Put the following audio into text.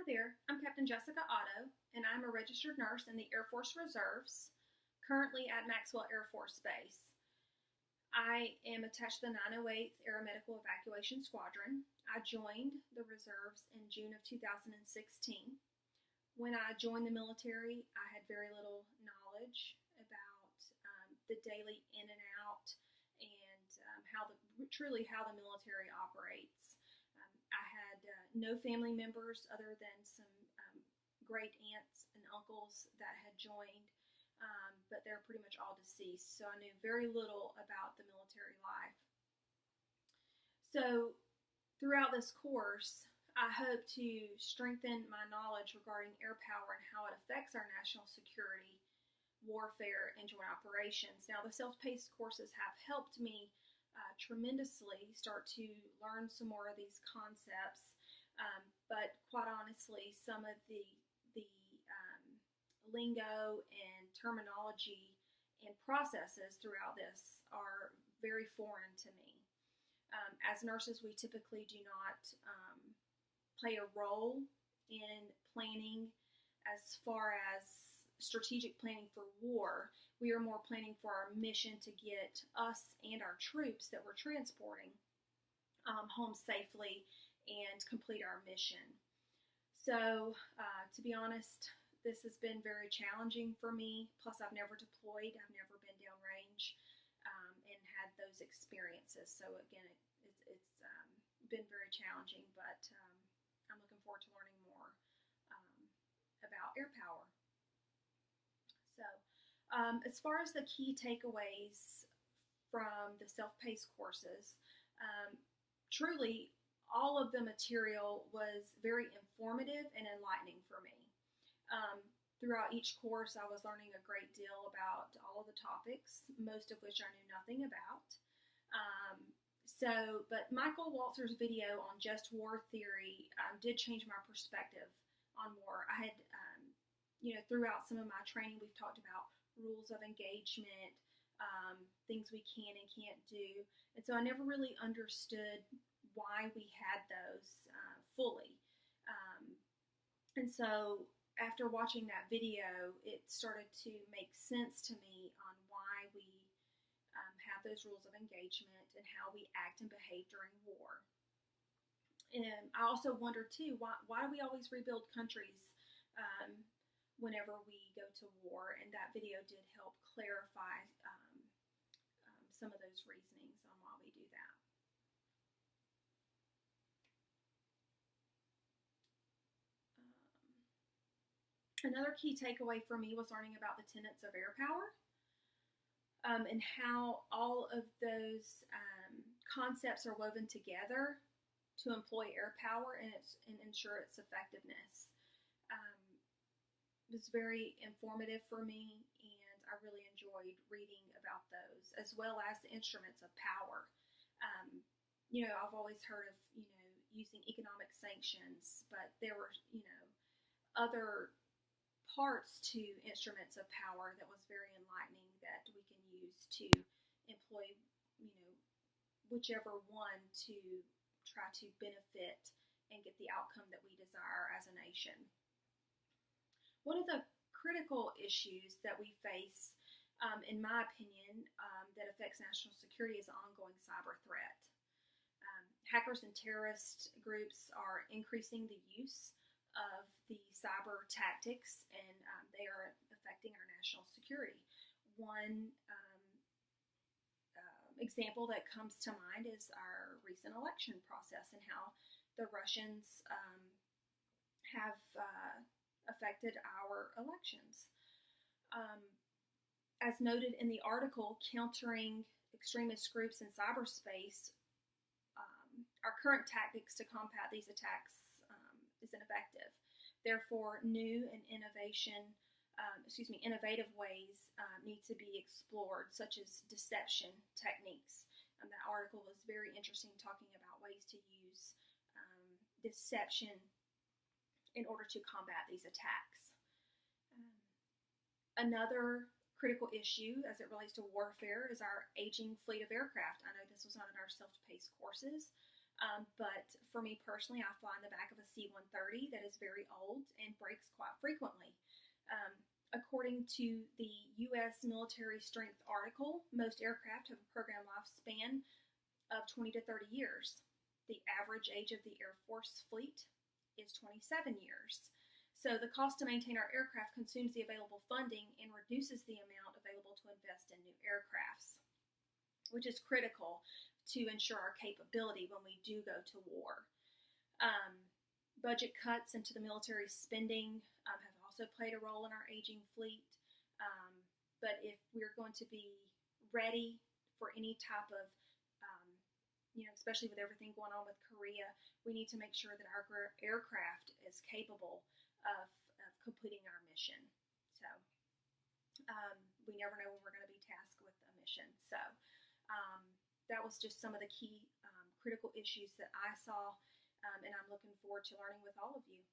Hi there, I'm Captain Jessica Otto, and I'm a registered nurse in the Air Force Reserves, currently at Maxwell Air Force Base. I am attached to the 908th Aeromedical Evacuation Squadron. I joined the reserves in June of 2016. When I joined the military, I had very little knowledge about the daily in and out and how the military operates. I had no family members other than some great aunts and uncles that had joined, but they're pretty much all deceased. So I knew very little about the military life. So throughout this course, I hope to strengthen my knowledge regarding air power and how it affects our national security, warfare, and joint operations. Now, the self-paced courses have helped me tremendously start to learn some more of these concepts, but quite honestly, some of the lingo and terminology and processes throughout this are very foreign to me. As nurses, we typically do not play a role in planning as far as strategic planning for war. We are more planning for our mission to get us and our troops that we're transporting home safely and complete our mission. So, to be honest, this has been very challenging for me. Plus, I've never deployed, I've never been downrange and had those experiences. So, again, it's been very challenging, but I'm looking forward to learning more about air power. So, as far as the key takeaways from the self-paced courses, truly all of the material was very informative and enlightening for me. Throughout each course, I was learning a great deal about all of the topics, most of which I knew nothing about. But Michael Waltzer's video on just war theory did change my perspective on war. I had, throughout some of my training, we've talked about rules of engagement, things we can and can't do. And so I never really understood why we had those fully. And so after watching that video, it started to make sense to me on why we have those rules of engagement and how we act and behave during war. And I also wondered too, why do we always rebuild countries whenever we go to war? And that video did help clarify some of those reasonings on why we do that. Another key takeaway for me was learning about the tenets of air power and how all of those concepts are woven together to employ air power and ensure its effectiveness. It was very informative for me, and I really enjoyed reading about those, as well as the instruments of power. I've always heard of, using economic sanctions, but there were, other parts to instruments of power that was very enlightening that we can use to employ, whichever one to try to benefit and get the outcome that we desire as a nation. One of the critical issues that we face, in my opinion, that affects national security is the ongoing cyber threat. Hackers and terrorist groups are increasing the use of the cyber tactics, and they are affecting our national security. One example that comes to mind is our recent election process and how the Russians have affected our elections. As noted in the article, countering extremist groups in cyberspace, our current tactics to combat these attacks is ineffective. Therefore, new and innovative ways need to be explored, such as deception techniques. That article was very interesting, talking about ways to use deception in order to combat these attacks. Another critical issue as it relates to warfare is our aging fleet of aircraft. I know this was not in our self-paced courses, But for me personally, I fly in the back of a C-130 that is very old and breaks quite frequently. According to the U.S. military strength article, most aircraft have a program lifespan of 20 to 30 years. The average age of the Air Force fleet is 27 years. So the cost to maintain our aircraft consumes the available funding and reduces the amount available to invest in new aircrafts, which is critical to ensure our capability when we do go to war. Budget cuts into the military spending have also played a role in our aging fleet. But if we're going to be ready for any type of, especially with everything going on with Korea, we need to make sure that our aircraft is capable of completing our mission. So we never know when we're going to be tasked with a mission. So that was just some of the key critical issues that I saw, and I'm looking forward to learning with all of you.